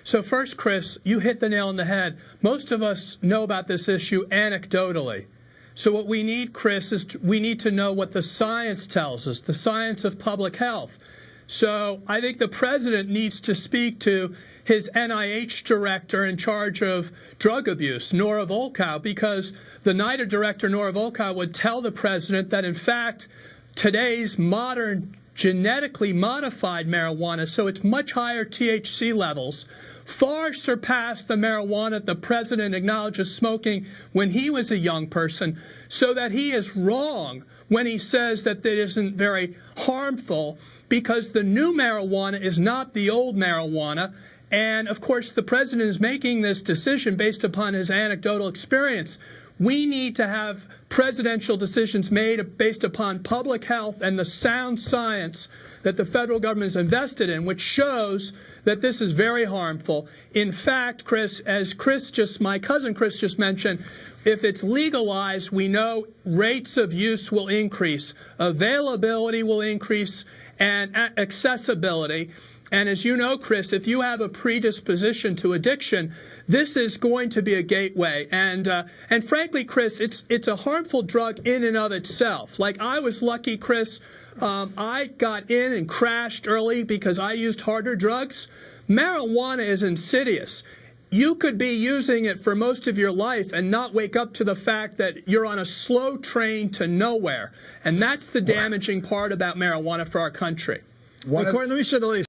So first, Chris, you hit the nail on the head. Most of us know about this issue anecdotally. So what we need, Chris, is we need to know what the science tells us, the science of public health. So I think the president needs to speak to his NIH director in charge of drug abuse, Nora Volkow, because the NIDA director, Nora Volkow, would tell the president that, in fact, today's modern genetically modified marijuana, so it's much higher THC levels, far surpass the marijuana the president acknowledges smoking when he was a young person, so that he is wrong when he says that it isn't very harmful, because the new marijuana is not the old marijuana. And, of course, the president is making this decision based upon his anecdotal experience. We need to have presidential decisions made based upon public health and the sound science that the federal government is invested in, which shows that this is very harmful. In fact, Chris, as my cousin Chris just mentioned, if it's legalized, we know rates of use will increase, availability will increase, and accessibility. And as you know, Chris, if you have a predisposition to addiction, this is going to be a gateway. And frankly, Chris, it's a harmful drug in and of itself. Like, I was lucky, Chris. I got in and crashed early because I used harder drugs. Marijuana is insidious. You could be using it for most of your life and not wake up to the fact that you're on a slow train to nowhere. And that's the damaging part about marijuana for our country. According, let me show the latest.